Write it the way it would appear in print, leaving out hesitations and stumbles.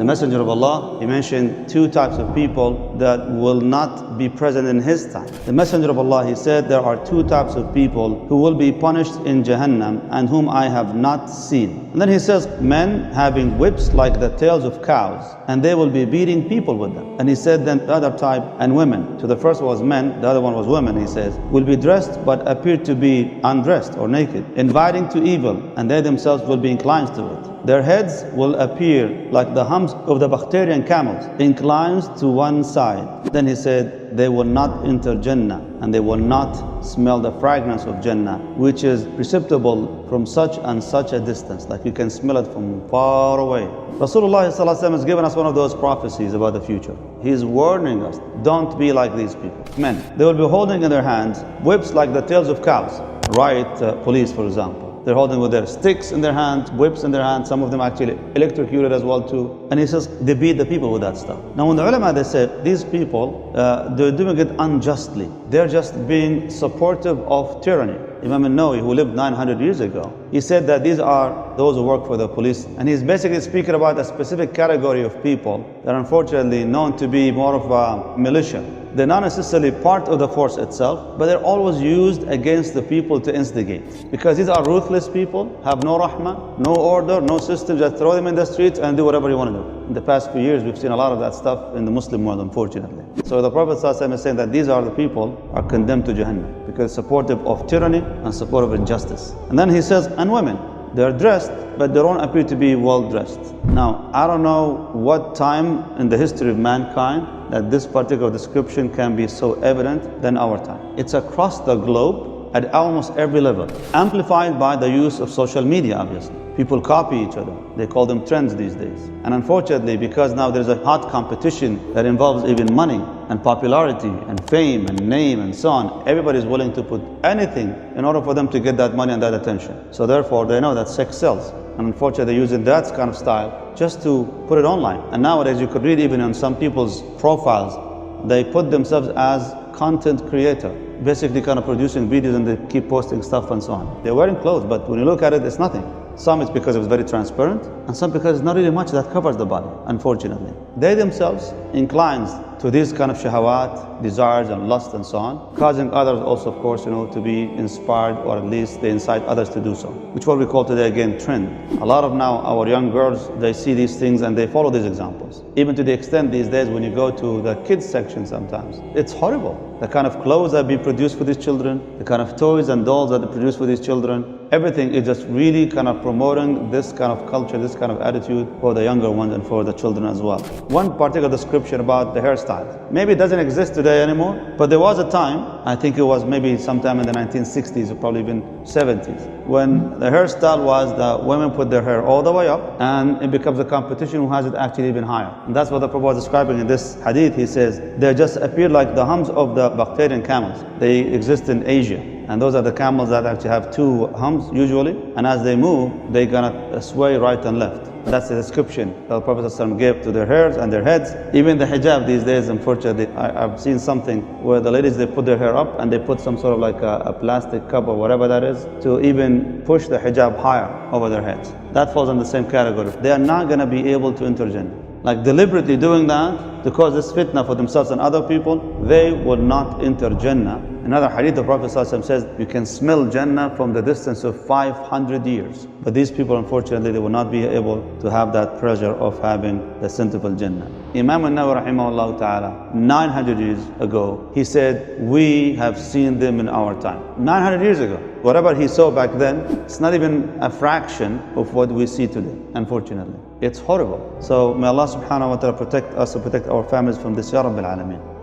Messenger of Allah, he mentioned two types of people that will not be present in his time. The Messenger of Allah, he said, there are two types of people who will be punished in Jahannam and whom I have not seen. And then he says, men having whips like the tails of cows, and they will be beating people with them. And he said then the other type, and women. So the first was men, the other one was women, he says, will be dressed but appear to be undressed or naked, inviting to evil, and they themselves will be inclined to it. Their heads will appear like the humps of the Bactrian camels, inclined to one side. Then he said, they will not enter Jannah, and they will not smell the fragrance of Jannah, which is perceptible from such and such a distance, like you can smell it from far away. Rasulullah ﷺ has given us one of those prophecies about the future. He is warning us, don't be like these people. Men, they will be holding in their hands whips like the tails of cows. Riot police, for example. They're holding with their sticks in their hands, whips in their hands, some of them actually electrocuted as well too. And he says they beat the people with that stuff. Now when the ulama, they said these people, they're doing it unjustly. They're just being supportive of tyranny. Imam al-Nawawi, who lived 900 years ago, he said that these are those who work for the police. And he's basically speaking about a specific category of people that are unfortunately known to be more of a militia. They're not necessarily part of the force itself, but they're always used against the people to instigate. Because these are ruthless people, have no rahmah, no order, no system, just throw them in the streets and do whatever you want to do. In the past few years, we've seen a lot of that stuff in the Muslim world, unfortunately. So the Prophet ﷺ is saying that these are the people are condemned to Jahannam because supportive of tyranny and supportive of injustice. And then he says, and women, they're dressed, but they don't appear to be well dressed. Now, I don't know what time in the history of mankind that this particular description can be so evident than our time. It's across the globe at almost every level, amplified by the use of social media, obviously. People copy each other. They call them trends these days. And unfortunately, because now there's a hot competition that involves even money and popularity and fame and name and so on, everybody's willing to put anything in order for them to get that money and that attention. So therefore, they know that sex sells. And unfortunately, they're using that kind of style just to put it online. And nowadays, you could read even on some people's profiles, they put themselves as content creator, basically kind of producing videos and they keep posting stuff and so on. They're wearing clothes, but when you look at it, it's nothing. Some it's because it's very transparent, and some because it's not really much that covers the body, unfortunately. They themselves inclined to these kind of shahawat, desires and lust and so on, causing others also, of course, to be inspired, or at least they incite others to do so, which what we call today again trend. A lot of now our young girls, they see these things and they follow these examples. Even to the extent these days when you go to the kids section sometimes, it's horrible. The kind of clothes that be produced for these children, the kind of toys and dolls that are produced for these children, everything is just really kind of promoting this kind of culture, this kind of attitude for the younger ones and for the children as well. One particular description about the hairstyles. Maybe it doesn't exist today anymore, but there was a time, I think it was maybe sometime in the 1960s or probably even 70s, when the hairstyle was that women put their hair all the way up and it becomes a competition who has it actually even higher. And that's what the Prophet was describing in this hadith. He says, they just appear like the humps of the Bactrian camels. They exist in Asia. And those are the camels that actually have two humps usually. And as they move, they're gonna sway right and left. That's the description that the Prophet ﷺ gave to their hairs and their heads. Even the hijab these days, unfortunately, I've seen something where the ladies, they put their hair up and they put some sort of like a plastic cup or whatever that is to even push the hijab higher over their heads. That falls in the same category. They are not gonna be able to enter Jannah. Like deliberately doing that to cause this fitna for themselves and other people, they will not enter Jannah. Another hadith, the Prophet ﷺ says, you can smell Jannah from the distance of 500 years. But these people, unfortunately, they will not be able to have that pleasure of having the scent of Jannah. Imam al-Nawawi rahimahullah ta'ala, 900 years ago, he said, we have seen them in our time. 900 years ago. Whatever he saw back then, it's not even a fraction of what we see today, unfortunately. It's horrible. So may Allah subhanahu wa ta'ala protect us and protect our families from this, Ya Rabbil Alameen.